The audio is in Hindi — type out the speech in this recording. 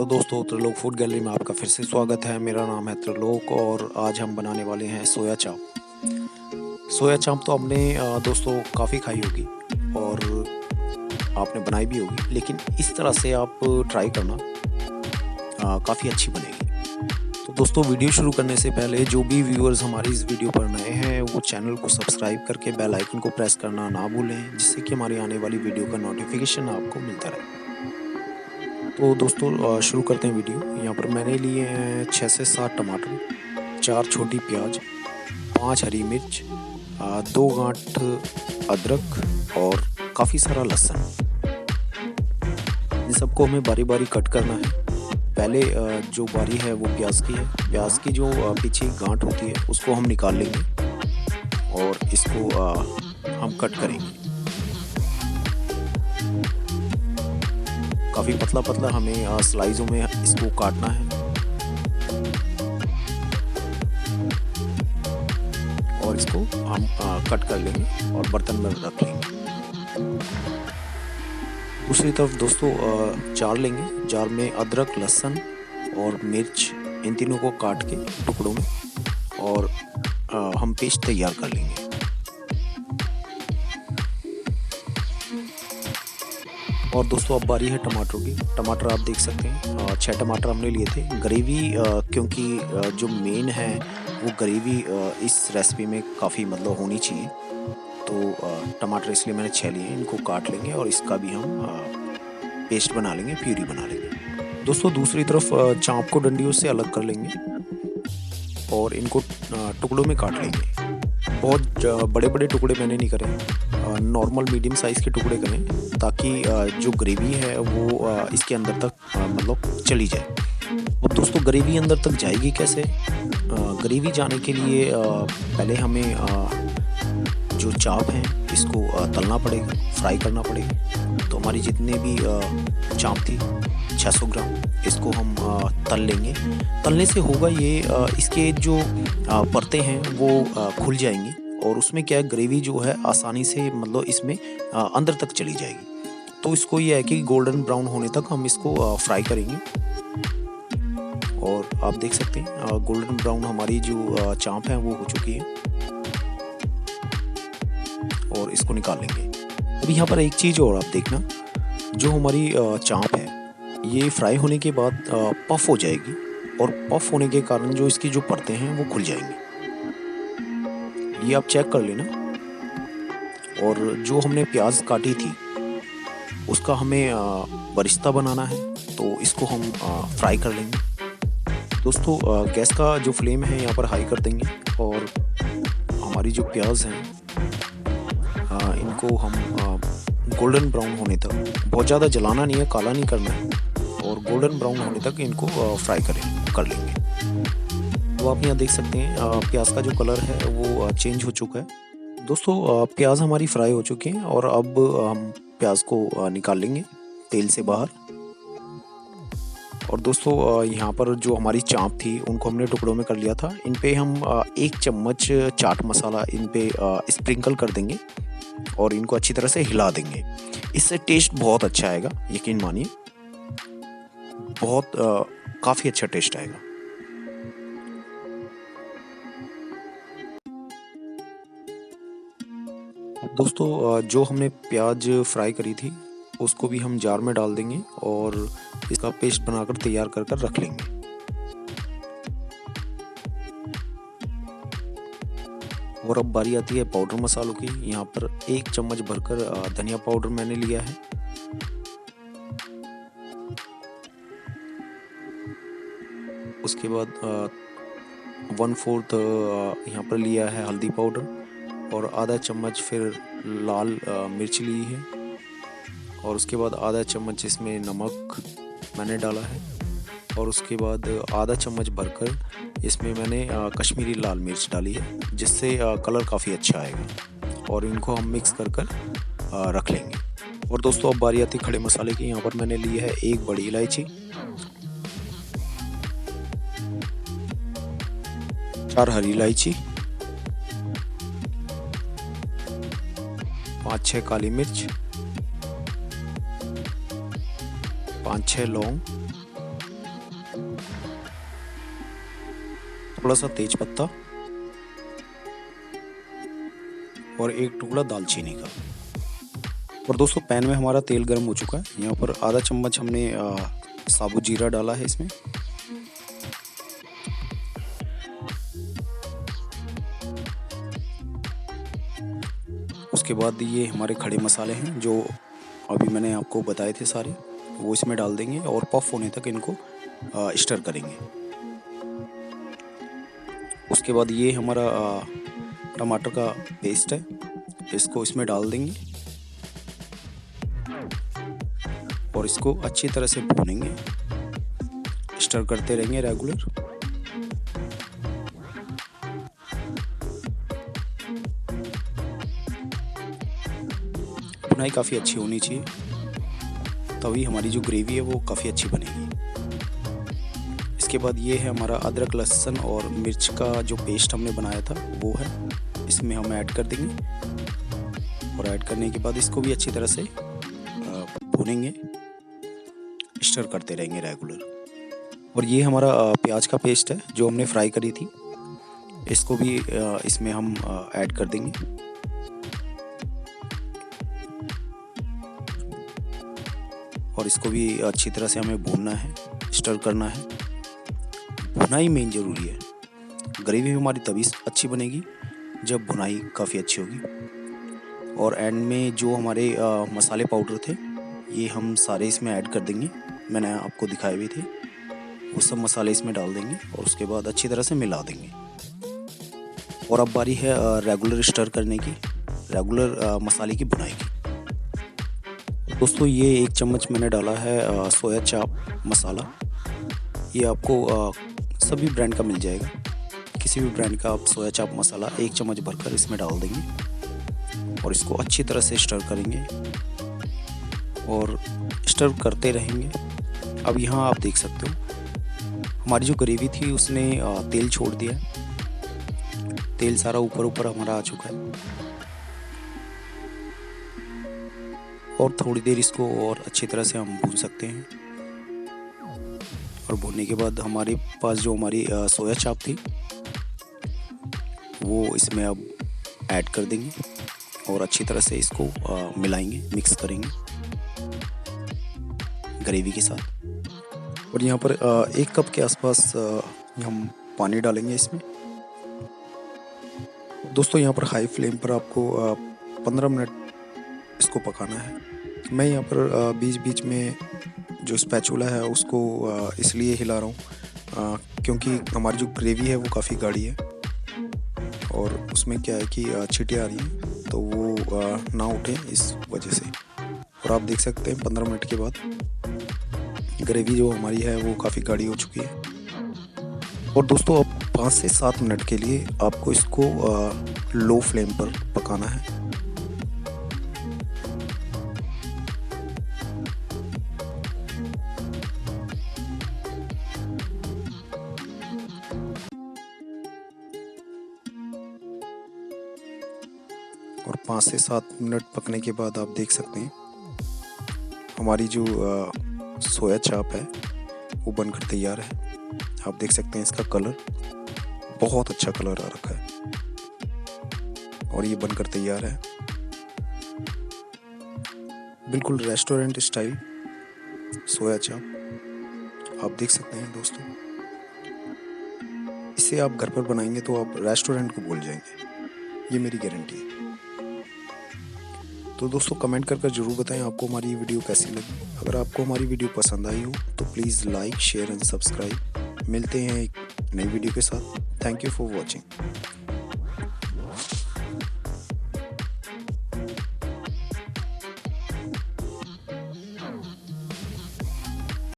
हेलो दोस्तों, त्रिलोक फूड गैलरी में आपका फिर से स्वागत है। मेरा नाम है त्रिलोक और आज हम बनाने वाले हैं सोया चाप। सोया चाप तो आपने दोस्तों काफ़ी खाई होगी और आपने बनाई भी होगी, लेकिन इस तरह से आप ट्राई करना, काफ़ी अच्छी बनेगी। तो दोस्तों, वीडियो शुरू करने से पहले जो भी व्यूअर्स हमारी इस वीडियो पर नए हैं वो चैनल को सब्सक्राइब करके बेल आइकन को प्रेस करना ना भूलें, जिससे कि हमारी आने वाली वीडियो का नोटिफिकेशन आपको मिलता रहे। तो दोस्तों, शुरू करते हैं वीडियो। यहाँ पर मैंने लिए हैं 6 से 7 टमाटर, 4 छोटी प्याज, 5 हरी मिर्च, 2 गांठ अदरक और काफ़ी सारा लहसुन। इन सबको हमें बारी बारी कट करना है। पहले जो बारी है वो प्याज की है। प्याज की जो पीछे गांठ होती है उसको हम निकाल लेंगे और इसको हम कट करेंगे। काफ़ी पतला पतला हमें स्लाइसों में इसको काटना है और इसको हम कट कर लेंगे और बर्तन में रख लेंगे। दूसरी तरफ दोस्तों, जार लेंगे। जार में अदरक, लहसुन और मिर्च, इन तीनों को काट के टुकड़ों में और हम पेस्ट तैयार कर लेंगे। और दोस्तों, अब बारी है टमाटरों की। टमाटर आप देख सकते हैं, 6 टमाटर हमने लिए थे। ग्रेवी, क्योंकि जो मेन है वो ग्रेवी इस रेसिपी में काफ़ी मतलब होनी चाहिए, तो टमाटर इसलिए मैंने 6 लिए हैं। इनको काट लेंगे और इसका भी हम पेस्ट बना लेंगे, प्यूरी बना लेंगे। दोस्तों, दूसरी तरफ चाप को डंडियों से अलग कर लेंगे और इनको टुकड़ों में काट लेंगे। बहुत बड़े बड़े टुकड़े मैंने नहीं करे, नॉर्मल मीडियम साइज़ के टुकड़े करें, ताकि जो ग्रेवी है वो इसके अंदर तक मतलब चली जाए। अब दोस्तों, ग्रेवी अंदर तक जाएगी कैसे? ग्रेवी जाने के लिए पहले हमें जो चाप हैं इसको तलना पड़ेगा, फ्राई करना पड़ेगा। तो हमारी जितने भी चाप थी 600 ग्राम, इसको हम तल लेंगे। तलने से होगा ये, इसके जो परतें हैं वो खुल जाएंगी और उसमें क्या है, ग्रेवी जो है आसानी से मतलब इसमें अंदर तक चली जाएगी। तो इसको ये है कि गोल्डन ब्राउन होने तक हम इसको फ्राई करेंगे। और आप देख सकते हैं गोल्डन ब्राउन हमारी जो चाप है वो हो चुकी है और इसको निकाल लेंगे। अब यहाँ पर एक चीज़ और आप देखना, जो हमारी चाप है ये फ्राई होने के बाद पफ हो जाएगी और पफ होने के कारण जो इसकी जो परतें हैं वो खुल जाएंगी। ये आप चेक कर लेना। और जो हमने प्याज काटी थी उसका हमें बरिस्ता बनाना है, तो इसको हम फ्राई कर लेंगे। दोस्तों, गैस का जो फ्लेम है यहाँ पर हाई कर देंगे और हमारी जो प्याज हैं इनको हम गोल्डन ब्राउन होने तक, बहुत ज़्यादा जलाना नहीं है, काला नहीं करना है, और गोल्डन ब्राउन होने तक इनको फ्राई कर लेंगे। तो आप यहाँ देख सकते हैं प्याज का जो कलर है वो चेंज हो चुका है। दोस्तों, प्याज हमारी फ्राई हो चुकी हैं और अब हम प्याज को निकाल लेंगे तेल से बाहर। और दोस्तों, यहाँ पर जो हमारी चाप थी उनको हमने टुकड़ों में कर लिया था। इन पे हम 1 चम्मच चाट मसाला इन पे स्प्रिंकल कर देंगे और इनको अच्छी तरह से हिला देंगे। इससे टेस्ट बहुत अच्छा आएगा, यकीन मानिए, बहुत काफ़ी अच्छा टेस्ट आएगा। दोस्तों, जो हमने प्याज फ्राई करी थी उसको भी हम जार में डाल देंगे और इसका पेस्ट बनाकर तैयार कर रख लेंगे। और अब बारी आती है पाउडर मसालों की। यहाँ पर 1 चम्मच भरकर धनिया पाउडर मैंने लिया है। उसके बाद 1/4 यहाँ पर लिया है हल्दी पाउडर और आधा चम्मच फिर लाल मिर्च ली है। और उसके बाद आधा चम्मच इसमें नमक मैंने डाला है और उसके बाद आधा चम्मच भरकर इसमें मैंने कश्मीरी लाल मिर्च डाली है, जिससे कलर काफ़ी अच्छा आएगा। और इनको हम मिक्स कर रख लेंगे। और दोस्तों, अब बारी आती खड़े मसाले की। यहाँ पर मैंने ली है 1 बड़ी इलायची, 4 हरी इलायची, 5-6 काली मिर्च, 5-6 लौंग, थोड़ा सा तेज पत्ता और एक टुकड़ा दालचीनी का। और दोस्तों पैन में हमारा तेल गर्म हो चुका है। यहाँ पर आधा चम्मच हमने साबुत जीरा डाला है इसमें। उसके बाद ये हमारे खड़े मसाले हैं जो अभी मैंने आपको बताए थे सारे, वो इसमें डाल देंगे और पफ होने तक इनको स्टर करेंगे। उसके बाद ये हमारा टमाटर का पेस्ट है, इसको इसमें डाल देंगे और इसको अच्छी तरह से भूनेंगे, स्टर करते रहेंगे रेगुलर। भुनाई काफ़ी अच्छी होनी चाहिए, तभी हमारी जो ग्रेवी है वो काफ़ी अच्छी बनेगी। इसके बाद ये है हमारा अदरक लहसुन और मिर्च का जो पेस्ट हमने बनाया था वो है, इसमें हम ऐड कर देंगे। और ऐड करने के बाद इसको भी अच्छी तरह से भूनेंगे, स्टर करते रहेंगे रेगुलर। और ये हमारा प्याज का पेस्ट है जो हमने फ्राई करी थी, इसको भी इसमें हम ऐड कर देंगे। और इसको भी अच्छी तरह से हमें भूनना है, स्टर करना है। भुनाई मेन ज़रूरी है। ग्रेवी हमारी तभी अच्छी बनेगी जब भुनाई काफ़ी अच्छी होगी। और एंड में जो हमारे मसाले पाउडर थे ये हम सारे इसमें ऐड कर देंगे, मैंने आपको दिखाए भी थे। वो सब मसाले इसमें डाल देंगे और उसके बाद अच्छी तरह से मिला देंगे। और अब बारी है रेगुलर स्टर करने की, रेगुलर मसाले की भुनाई की। दोस्तों ये 1 चम्मच मैंने डाला है सोया चाप मसाला। ये आपको सभी ब्रांड का मिल जाएगा, किसी भी ब्रांड का आप सोया चाप मसाला 1 चम्मच भरकर इसमें डाल देंगे और इसको अच्छी तरह से स्टर करेंगे और स्टर करते रहेंगे। अब यहाँ आप देख सकते हो हमारी जो ग्रेवी थी उसने तेल छोड़ दिया, तेल सारा ऊपर ऊपर हमारा आ चुका है। और थोड़ी देर इसको और अच्छी तरह से हम भून सकते हैं। और भूनने के बाद हमारे पास जो हमारी सोया चाप थी वो इसमें अब ऐड कर देंगे और अच्छी तरह से इसको मिलाएंगे, मिक्स करेंगे ग्रेवी के साथ। और यहाँ पर 1 कप के आसपास हम पानी डालेंगे इसमें। दोस्तों यहाँ पर हाई फ्लेम पर आपको 15 मिनट इसको पकाना है। मैं यहाँ पर बीच बीच में जो स्पैचुला है उसको इसलिए हिला रहा हूँ क्योंकि हमारी जो ग्रेवी है वो काफ़ी गाढ़ी है और उसमें क्या है कि छींटे आ रही हैं, तो वो ना उठे इस वजह से। और आप देख सकते हैं 15 मिनट के बाद ग्रेवी जो हमारी है वो काफ़ी गाढ़ी हो चुकी है। और दोस्तों अब 5 से 7 मिनट के लिए आपको इसको लो फ्लेम पर पकाना है। और 5 से 7 मिनट पकने के बाद आप देख सकते हैं हमारी जो सोया चाप है वो बनकर तैयार है। आप देख सकते हैं इसका कलर बहुत अच्छा कलर आ रखा है और ये बनकर तैयार है, बिल्कुल रेस्टोरेंट स्टाइल सोया चाप। आप देख सकते हैं दोस्तों, इसे आप घर पर बनाएंगे तो आप रेस्टोरेंट को भूल जाएंगे, ये मेरी गारंटी है। तो दोस्तों कमेंट कर जरूर बताएं आपको हमारी ये वीडियो कैसी लगी। अगर आपको हमारी वीडियो पसंद आई हो तो please like, share and subscribe. मिलते हैं एक नई वीडियो के साथ। Thank you for watching.